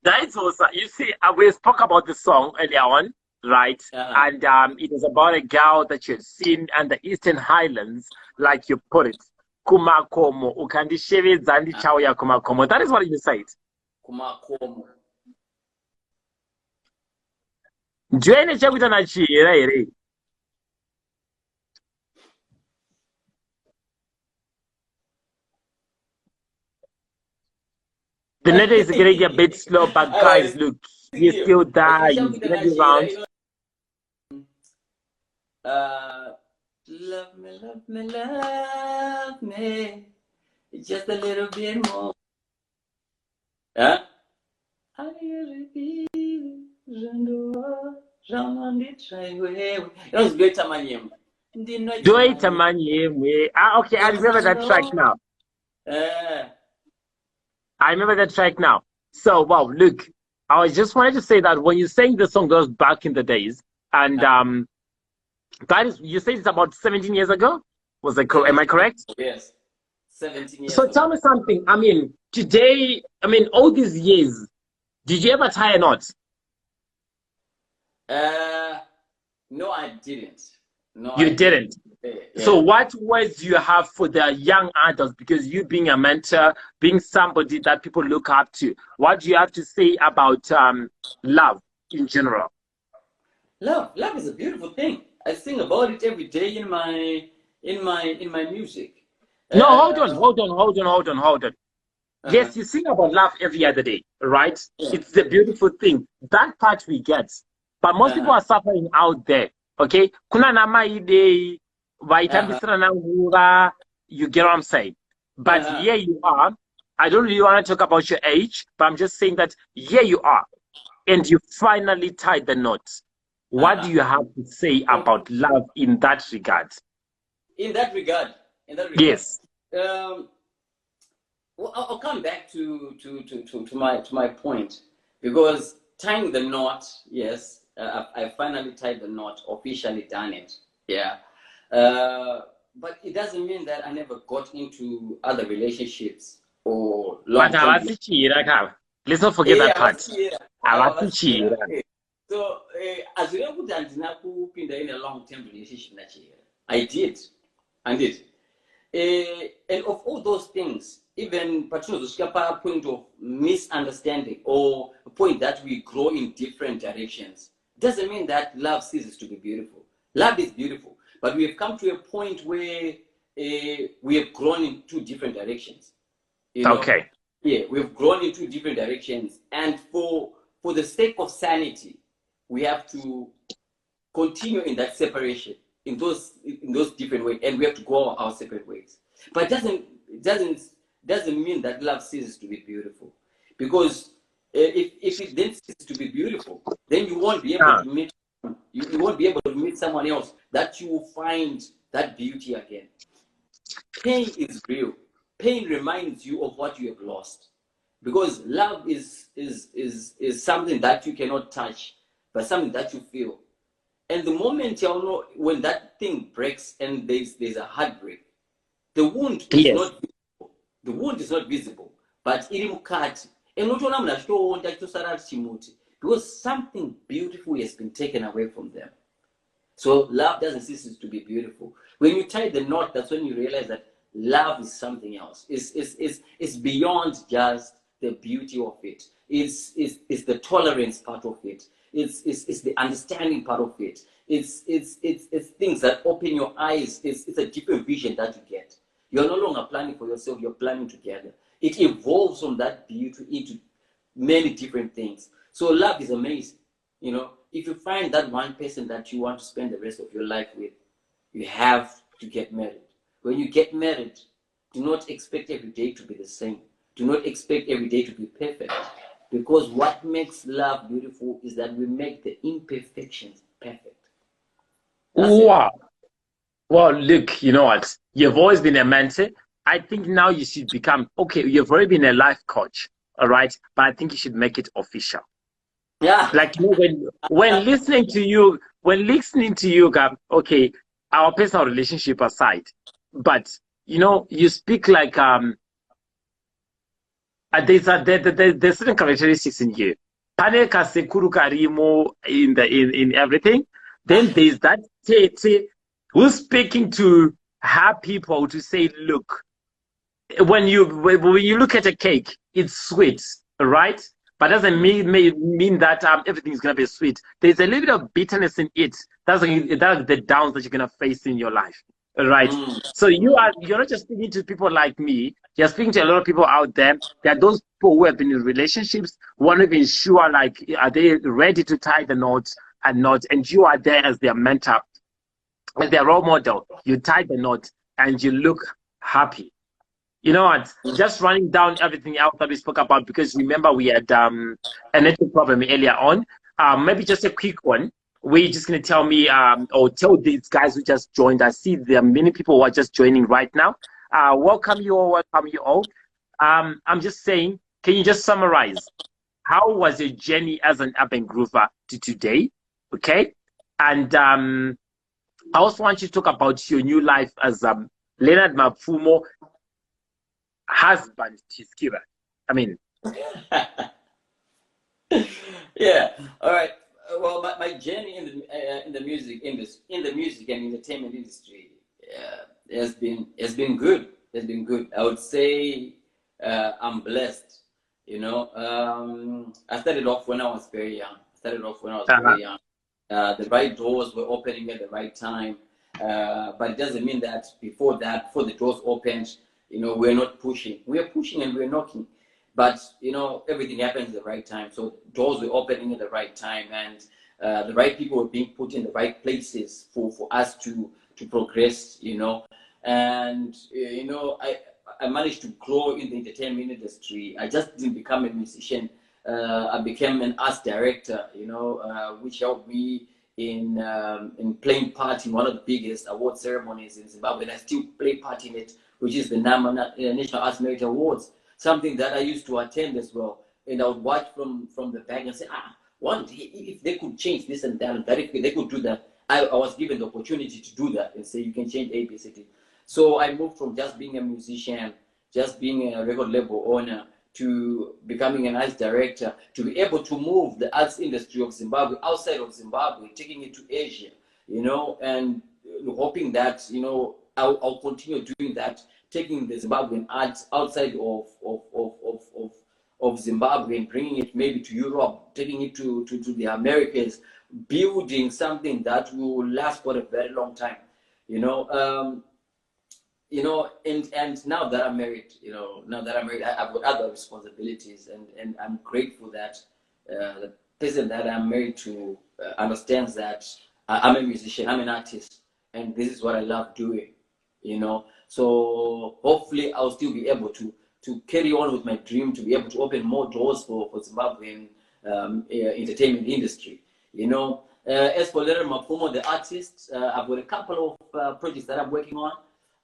That's also, you see, we spoke about the song earlier on, right? And it was about a girl that you had seen in the Eastern Highlands, like you put it. Kumakomo, ukandishevedza ndichauya kumakomo. That is what you said. Kumakomo. Join chakuita nachira here. The net is getting a bit slow, but guys, look, he's still there. He's gonna be around. Love me, just a little bit more. Huh? It was great, Tamanyem. Do it, Tamanyem. Okay, I remember that track now. I remember that track now. So, wow, look, I just wanted to say that when you sang the song, that was back in the days, and that is, you said it's about 17 years ago? Am I correct? Yes, 17 years So ago. tell me something. I mean, today, all these years, did you ever tie a knot? No, I didn't. No, You didn't. Yeah. So what words do you have for the young adults? Because you being a mentor, being somebody that people look up to, what do you have to say about love in general? Love is a beautiful thing. I sing about it every day in my music. No, hold on. Yes, you sing about love every other day, right? Yeah. It's the beautiful thing. That part we get. But most people are suffering out there. Okay? Kuna nama ide, you get what I'm saying? But here you are. I don't really want to talk about your age, but I'm just saying that here you are. And you finally tied the knot. What do you have to say about love in that regard? In that regard? Yes. Well, I'll come back to my point, because tying the knot, yes, I finally tied the knot, officially done it. Yeah. But it doesn't mean that I never got into other relationships or But long-term. havasichira ka. Let's not forget Eh, that part. avasichira. Havasichira. So, azvireva kuti handina kupinda in a long-term relationship nachihera. I did. I did. And of all those things, even patinozosvika point of misunderstanding, or a point that we grow in different directions, doesn't mean that love ceases to be beautiful. Love is beautiful, but we have come to a point where we have grown in two different directions. You know? Okay. Yeah, we've grown in two different directions, and for the sake of sanity, we have to continue in that separation, in those different ways, and we have to go our separate ways. But it doesn't mean that love ceases to be beautiful, because if it then ceases to be beautiful, then you won't be able to meet you won't be able to meet someone else that you will find that beauty again. Pain is real. Pain reminds you of what you have lost, because love is something that you cannot touch, but something that you feel. And the moment you know, when that thing breaks and there's a heartbreak, the wound is Yes. not visible. The wound is not visible, but iri mukati. And unotoona munhu achitoonda achitosara ari chimuti, because something beautiful has been taken away from them. So love doesn't cease to be beautiful. When you tie the knot, that's when you realize that love is something else. It's beyond just the beauty of it. It's the tolerance part of it. It's the understanding part of it. It's things that open your eyes. It's a different vision that you get. You're no longer planning for yourself, you're planning together. It evolves from that beauty into many different things. So love is amazing. You know, if you find that one person that you want to spend the rest of your life with, you have to get married. When you get married, do not expect every day to be the same. Do not expect every day to be perfect. Because what makes love beautiful is that we make the imperfections perfect. Wow. Well, look, you know what? You've always been a mentor. I think now you should become, okay, you've already been a life coach, all right? But I think you should make it official. Yeah. Like, you know, when listening to you, okay, our personal relationship aside, but you know, you speak like there's certain characteristics in you. Paneka sekuru karimo in everything. Then there's that tete who's speaking to her people to say, look, when you look at a cake, it's sweet, right? But doesn't mean that everything is gonna be sweet. There's a little bit of bitterness in it. That's the downs that you're gonna face in your life, right? So you're not just speaking to people like me. You're speaking to a lot of people out there. There are those people who have been in relationships, who aren't even sure, like, are they ready to tie the knots and not? And you are there as their mentor, as their role model. You tie the knot and you look happy. You know what? Just running down everything else that we spoke about, because remember we had a network problem earlier on. Maybe just a quick one. We're just gonna tell me or tell these guys who just joined. I see there are many people who are just joining right now. Welcome you all. Welcome you all. I'm just saying, can you just summarize how was your journey as an urban groover to today? Okay, and I also want you to talk about your new life as Leonard Mapfumo husband Tiskira. I mean, yeah. All right. Well, my journey in the music and entertainment industry has been good. Has been good. I would say I'm blessed. You know, I started off when I was very young. Very young. The right doors were opening at the right time, but it doesn't mean that before the doors opened, you know, we're not pushing. We're pushing and we're knocking. But, you know, everything happens at the right time. So doors were opening at the right time, and the right people were being put in the right places for us to progress, you know. And, you know, I managed to grow in the entertainment industry. I just didn't become a musician. I became an arts director, you know, which helped me in playing part in one of the biggest award ceremonies in Zimbabwe. And I still play part in it, which is the National Arts Merit Awards. something that I used to attend as well. And I would watch from the back and say, one day, if they could change this and that, if they could do that, I was given the opportunity to do that and say, you can change A, B, C, D. So I moved from just being a musician, just being a record label owner, to becoming an arts director, to be able to move the arts industry of Zimbabwe outside of Zimbabwe, taking it to Asia, and hoping that, I'll continue doing that, taking the Zimbabwean arts outside of Zimbabwe and bringing it maybe to Europe, taking it to the Americas, building something that will last for a very long time, and now that I'm married, I've got other responsibilities, and I'm grateful that the person that I'm married to understands that I'm a musician, I'm an artist, and this is what I love doing, So hopefully I'll still be able to carry on with my dream, to be able to open more doors for Zimbabwean entertainment industry, As for Leonard Mapfumo, the artist, I've got a couple of projects that I'm working on.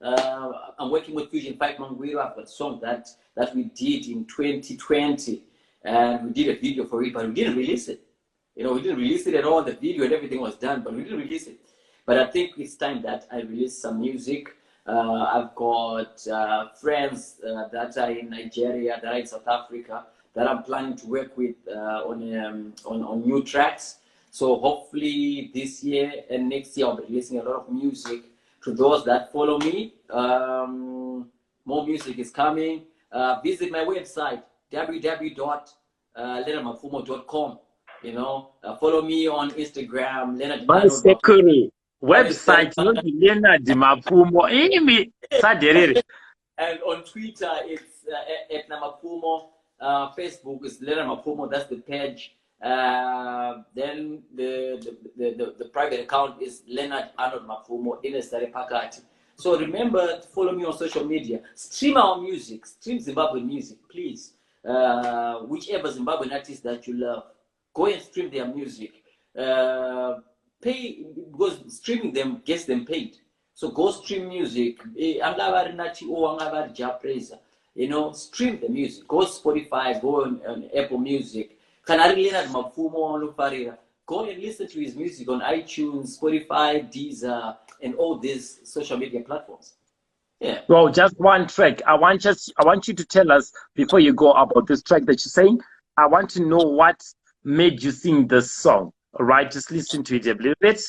I'm working with Fusion 5 Mangwiro. I've got a song that we did in 2020, and we did a video for it, but we didn't release it. We didn't release it at all. The video and everything was done, but we didn't release it. But I think it's time that I release some music. I've got friends that are in Nigeria, that are in South Africa, that I'm planning to work with on new tracks. So hopefully this year and next year I'll be releasing a lot of music. To those that follow me, more music is coming. Visit my website, www.leonardmapfumo.com. Follow me on Instagram, Leonard Mapfumo. Website, not Leonard Mapfumo. And on Twitter, it's at Mapfumo. Facebook is Leonard Mapfumo. That's the page. Then the private account is Leonard Arnold Mapfumo in Pakati. So remember to follow me on social media. Stream our music, stream Zimbabwean music, please. Whichever Zimbabwean artist that you love, go and stream their music. Pay, because streaming them gets them paid. So go stream music. Stream the music. Go Spotify, go on Apple Music. Leonard Mapfumo, go and listen to his music on iTunes, Spotify, Deezer, and all these social media platforms. Yeah. Well, just one track. I want you to tell us before you go about this track that you're saying. I want to know what made you sing this song. All right, just listen to it a little bit.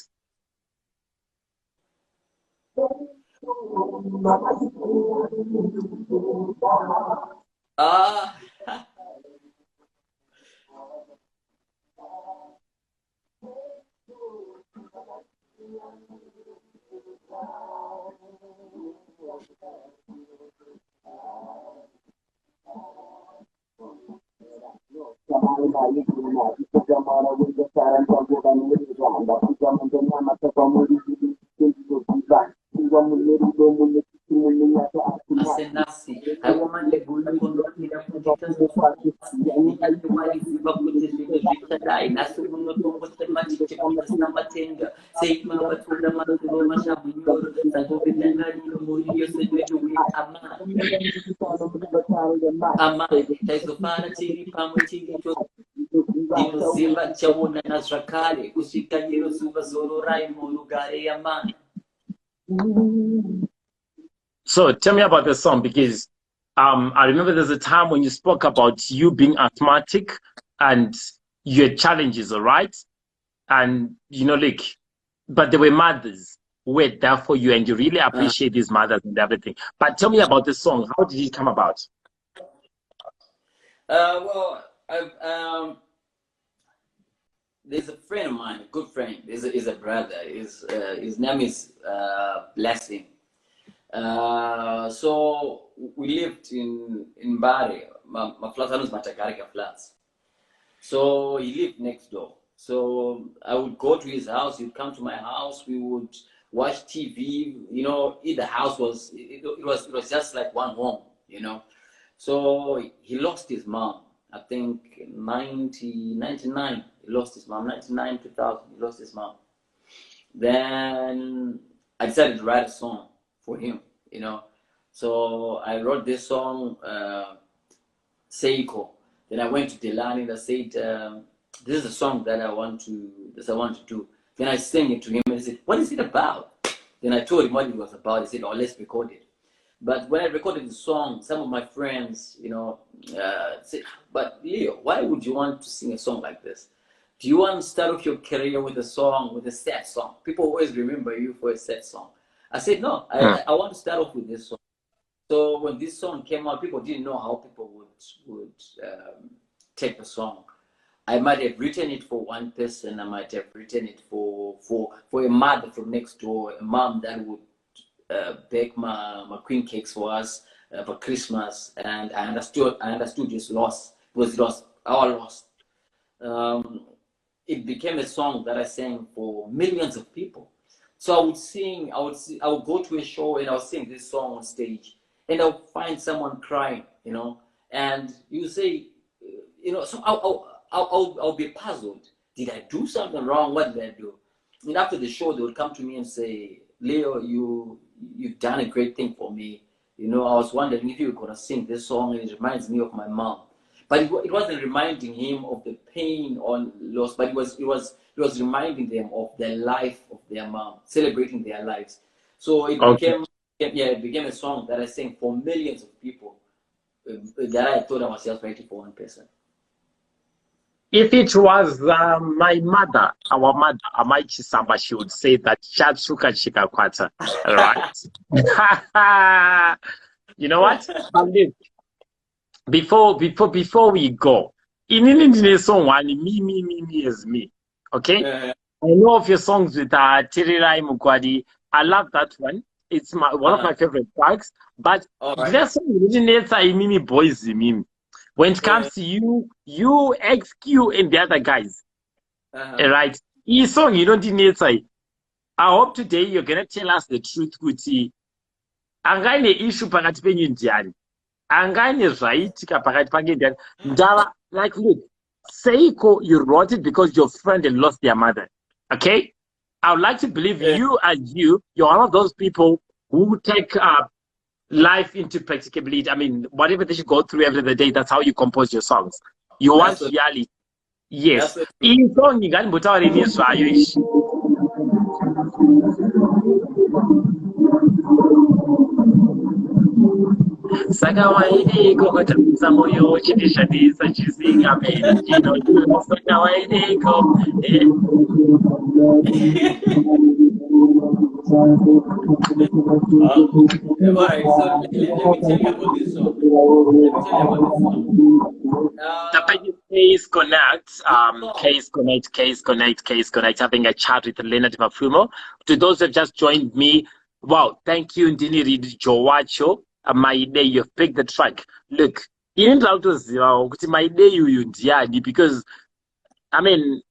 So tell me about the song, because I remember there's a time when you spoke about you being asthmatic and your challenges, all right? And but there were mothers who were there for you, and you really appreciate these mothers and everything. But tell me about the song. How did it come about? Well, there's a friend of mine, a good friend. Is a brother. His name is Blessing. So we lived in Bari. My flat was Matakarika flats. So he lived next door. So I would go to his house. He'd come to my house. We would watch TV. The house was it was just like one home. So he lost his mom. I think 1999. He lost his mom. 99, 2000. He lost his mom. Then I decided to write a song for him. So I wrote this song Seiko. Then I went to Delani and I said, this is a song that I want to do. Then I sang it to him and he said, what is it about? Then I told him what it was about. He said, oh, let's record it. But when I recorded the song, some of my friends, said, but Leo, why would you want to sing a song like this? Do you want to start off your career with a song, with a sad song? People always remember you for a sad song. I said, no, I want to start off with this song. So when this song came out, people didn't know how people would take the song. I might have written it for one person. I might have written it for a mother from next door, a mom that would bake my queen cakes for us for Christmas. And I understood his loss. It was our loss. It became a song that I sang for millions of people. So I would sing, I would go to a show and I would sing this song on stage, and I would find someone crying, and you say, so I'll be puzzled. Did I do something wrong? What did I do? And after the show, they would come to me and say, Leo, you've done a great thing for me. I was wondering if you were gonna sing this song, and it reminds me of my mom. But it wasn't reminding him of the pain or loss, but it was reminding them of the life of their mom, celebrating their lives. So it became a song that I sang for millions of people that I thought I was just writing for one person. If it was my mother, our mother, Amaichi Samba, she would say that Chatsuka Chikakwata, right? You know what? Before we go, in Indian song one, me is me. Okay? I know of your songs with Tirirai Mukwadi. I love that one. It's one of my favorite tracks. But there's some Mimi boys Mimi. When it comes to you, XQ and the other guys. Right? This song you don't need to. I hope today you're gonna tell us the truth, Kuti. Angane issue pakati penyu ndiani. Angane zvaitika pakati pake ndiani. Ndava, like, look, Seiko, you wrote it because your friend had lost their mother. Okay? I would like to believe you're one of those people who take life into practicability. I mean, whatever they should go through every day, that's how you compose your songs. You want reality. Yes. In song, you can put out in Saka waidi ko tamuza moyo chidishadisa chizinga meni chino yuno saka waidi ko Alright, so let me tell you about this song. The page Case Connect, having a chat with Leonard Mapfumo. To those who have just joined me, wow, thank you, Ndini Reed Jowacho. My day, you've picked the track. Look, in my day, you because I mean,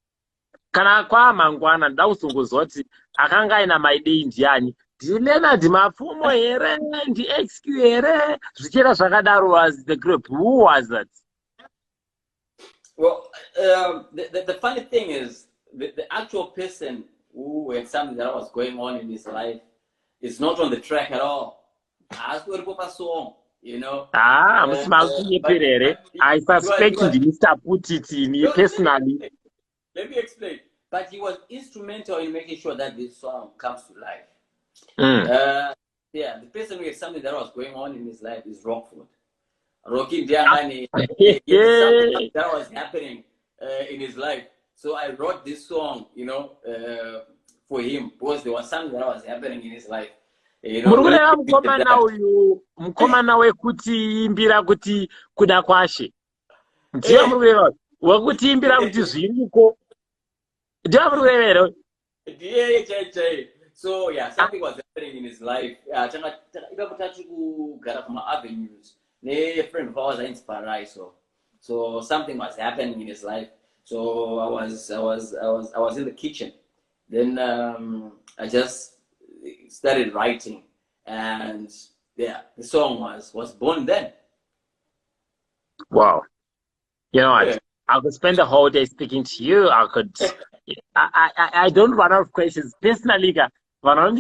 kana kwa mangwana ndausongozoti akanga ina my day ndiani Leonard Mapfumo here ndi XQ here zvichera zvakadaro was the group. Who was that? Well, the funny thing is the actual person who had something that was going on in his life is not on the track at all. I song, I suspect Mr. Putiti personally. Let me explain. But he was instrumental in making sure that this song comes to life. The person who had something that was going on in his life is Rockford. Rocky Diangani, something that was happening in his life. So I wrote this song, for him because there was something that was happening in his life. Mukomana wekuti imbira kuti kuda kwashe. Ndiye muruvero wekuti imbira kuti zviriko. Ndiye muruvero. So yeah, something was happening in his life. Kugara kuma avenues. A friend of ours inspired, so something was happening in his life. So I was in the kitchen. Then I just started writing, and the song was born then. Wow. You know what? Yeah. I could spend the whole day speaking to you. I don't run out of questions. Personally, I'll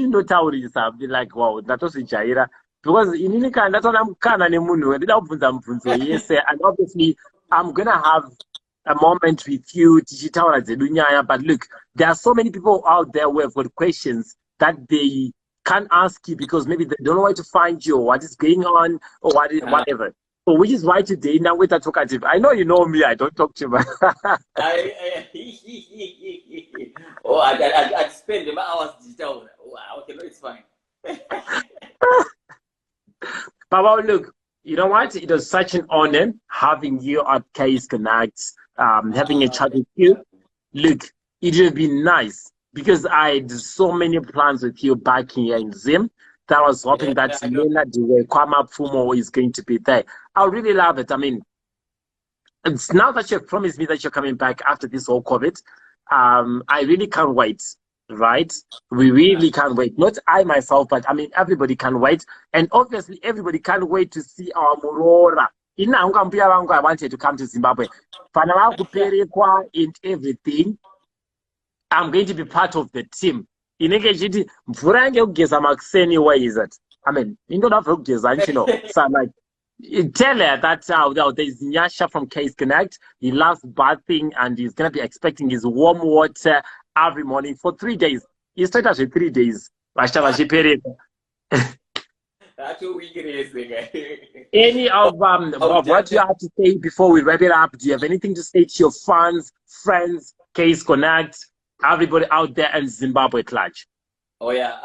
be like, wow, that was a Jaira. because inini kana ndatoona mukana nemunhu ndida kubvunza mubvunzo yese, and obviously I'm gonna have a moment with you tichitaura dzedu nyaya. But look, there are so many people out there who have got questions that they can't ask you because maybe they don't know where to find you or what is going on or whatever. So which is why today now with a talkative. I know you know me, I don't talk to you. I spend my hours digital. Wow, okay, no, it's fine. But look, you know what? It was such an honor having you at Case Connect, having a chat with you. Look, it would have been nice because I had so many plans with you back here in Zim that I was hoping that Leonard Mapfumo is going to be there. I really love it. I mean, it's now that you've promised me that you're coming back after this whole COVID, I really can't wait. Right? We really can't wait. Not I myself, but I mean everybody can wait. And obviously everybody can't wait to see our Murora. I wanted to come to Zimbabwe. And everything. I'm going to be part of the team. Where is it? I mean, you don't have to you know. So I'm like, tell her that there's Nyasha from Case Connect. He loves bathing and he's going to be expecting his warm water every morning for 3 days. He started with 3 days. Any of what you have to say before we wrap it up? Do you have anything to say to your fans, friends, Case Connect, everybody out there in Zimbabwe at large? Oh yeah,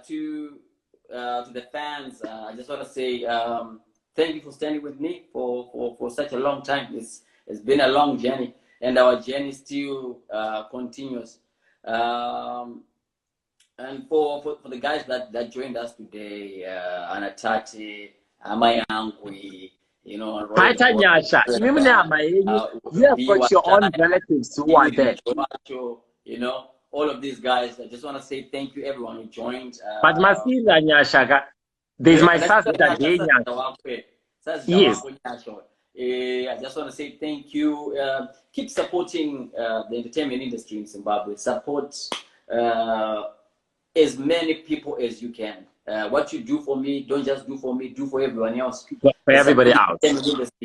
to the fans, I just want to say thank you for standing with me for such a long time. It's been a long journey, and our journey still continues. And for the guys that joined us today, Anatati, Amayangwi, you know, Roy, you have got your own relatives who are there. You know, all of these guys. I just want to say thank you, everyone who joined. But Masila Nyashaka, there's my sister Yes. I just want to say thank you. Keep supporting the entertainment industry in Zimbabwe. Support as many people as you can. What you do for me, don't just do for me, do for everyone else. For everybody else.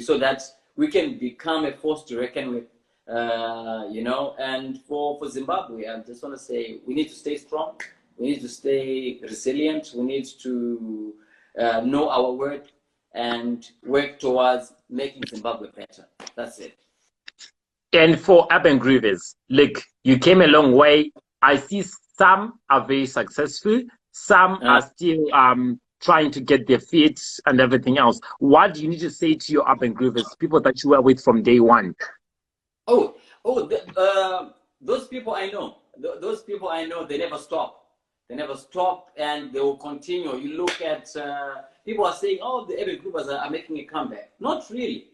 So that we can become a force to reckon with. You know, and for Zimbabwe, I just want to say we need to stay strong. We need to stay resilient. We need to know our worth and work towards making Zimbabwe better. That's it. And for urban grievers, look, you came a long way. I see some are very successful. Some are still trying to get their feet and everything else. What do you need to say to your urban grievers, people that you were with from day one? Those people I know. Those people I know, they never stop. They never stop, and they will continue. You look at people are saying, "Oh, the urban groupers are making a comeback." Not really.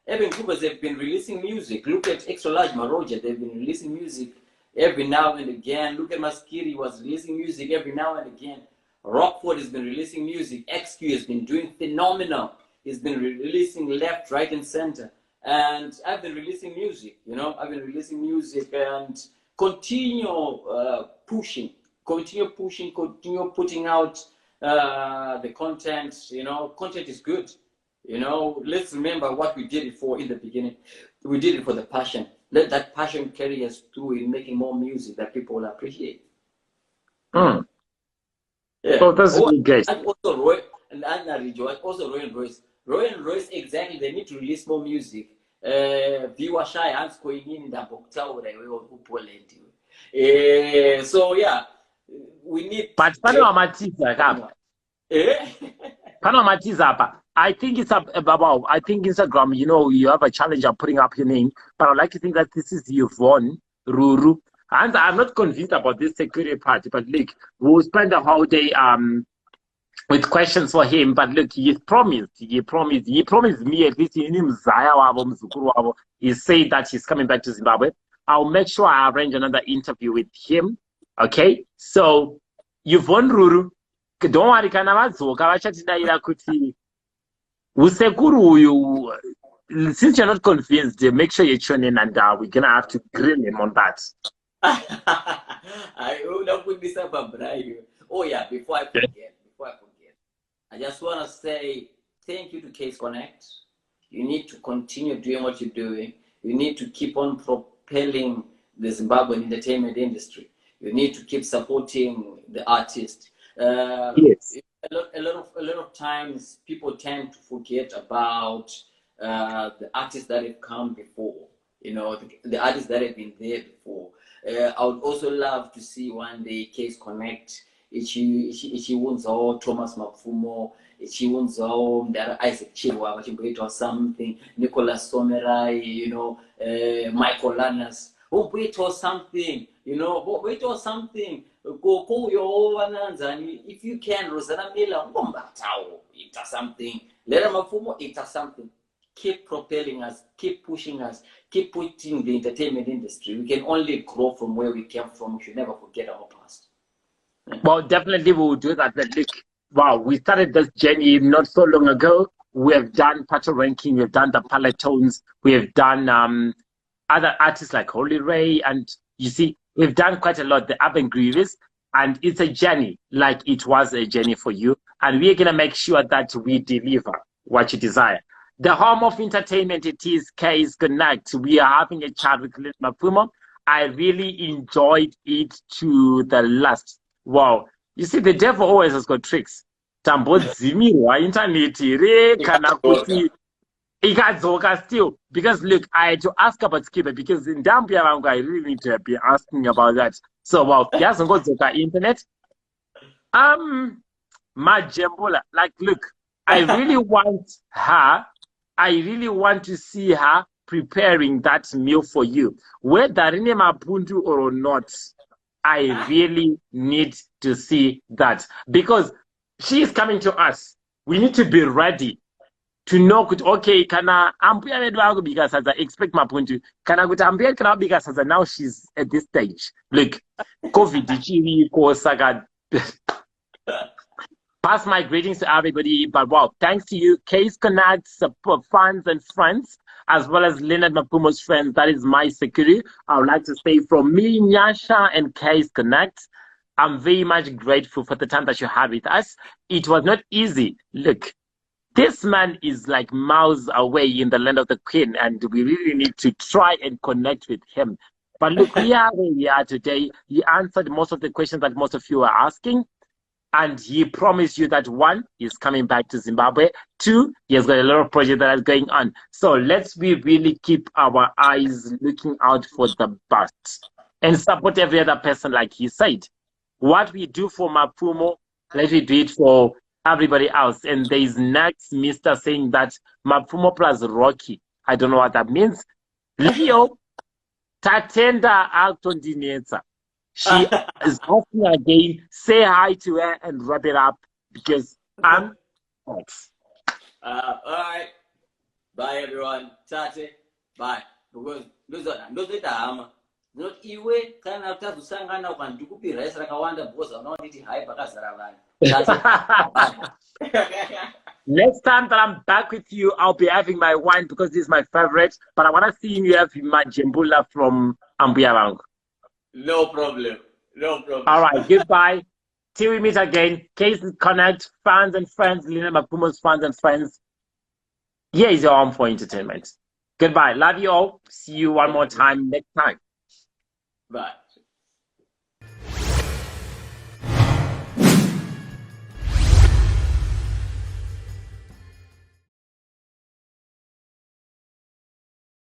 Urban groupers have been releasing music. Look at Extra Large Maroja. They've been releasing music every now and again. Look at Maskiri, was releasing music every now and again. Rockford has been releasing music. XQ has been doing phenomenal. He's been releasing left, right, and center. And I've been releasing music, you know, I've been releasing music and continue pushing, continue putting out the content, you know, content is good. You know, let's remember what we did it for in the beginning. We did it for the passion. Let that passion carry us through in making more music that people will appreciate. Yeah. Oh, that's really great. And also Roy and also Roy and Royce. Roy and Royce, exactly, they need to release more music. So yeah, we need. But I think it's about. I think Instagram. You know, you have a challenge of putting up your name, but I'd like to think that this is Yvonne Ruru, and I'm not convinced about this security part. But look, we'll spend the whole day with questions for him. But look, he promised me at least he said that he's coming back to Zimbabwe. I'll make sure I arrange another interview with him. Okay, so Yvonne Ruru, don't worry, kana vadzoka vachatidaira kuti usekuru uyu, since you're not convinced, make sure you tune in, and we're gonna have to grill him on that. I will not put this up, oh yeah, before I forget. just want to say thank you to Case Connect. You need to continue doing what you're doing. You need to keep on propelling the Zimbabwean entertainment industry. You need to keep supporting the artist. Yes. A lot of times people tend to forget about the artists that have come before. You know, the artists that have been there before. I would also love to see one day Case Connect. Ichiunzawo Thomas Mapfumo, ichiunzawo Mdara Isaac Chilwa vachimboitawo something, Nicholas Somerai, you know, Michael Lanas, womboitawo something, you know, womboitawo something. If you can, Rosanna Miller, ngombatawo ita something. Leonard Mapfumo ita something. Keep propelling us, keep pushing us, keep pushing the entertainment industry. We can only grow from where we came from. We should never forget our past. Well, definitely we will do that. But look, wow, we started this journey not so long ago. We have done Pato Ranking, we've done the Palatones, we have done other artists like Holy Ray, and you see, we've done quite a lot, the Urban Grievous, and it's a journey, like it was a journey for you. And we're gonna make sure that we deliver what you desire. The home of entertainment, it is Case Connect. We are having a chat with Leonard Mapfumo. I really enjoyed it to the last. Wow. You see, the devil always has got tricks. Tambodzimirwa internet re kana kuti ikadzoka still. Because look, I had to ask about Skipper because in Dambia I really need to be asking about that. So wow, yazongodzoka internet. Majembola, like look, I really want her. I really want to see her preparing that meal for you. Whether in Mapundu or not, I really need to see that because she is coming to us. We need to be ready to know, okay, kana ambuya vedu vangu because as I expect Mapundu, kana kuti ambuya kana because as now she's at this stage. Look, COVID ichiriko saka. Pass my greetings to everybody, but wow, thanks to you, Case Connect, support fans and friends, as well as Leonard Mapfumo's friends. That is my security. I would like to say from me, Nyasha, and Case Connect, I'm very much grateful for the time that you had with us. It was not easy. Look, this man is like miles away in the land of the Queen, and we really need to try and connect with him. But look, we are where we are today. He answered most of the questions that most of you are asking. And he promised you that one, he's coming back to Zimbabwe. Two, he has got a lot of projects that are going on. So let's really keep our eyes looking out for the best and support every other person, like he said. What we do for Mapfumo, let me do it for everybody else. And there is next Mr. saying that Mapfumo plus Rocky. I don't know what that means. Leo Tatenda Altondineta. She is asking again, say hi to her and wrap it up because I'm thanks. All right. Bye, everyone. Tate. Bye. Because those are not iwe kana utazosangana ukandukupi rice rakawanda because unaoniti hai pakazara vanhu. Next time that I'm back with you, I'll be having my wine because this is my favorite. But I want to see you have my jembula from Ambuya. No problem. No problem. All right, goodbye. Till we meet again. Case Connect, fans and friends, Leonard Mapfumo's fans and friends. Here is your home for entertainment. Goodbye. Love you all. See you one more time next time. Bye.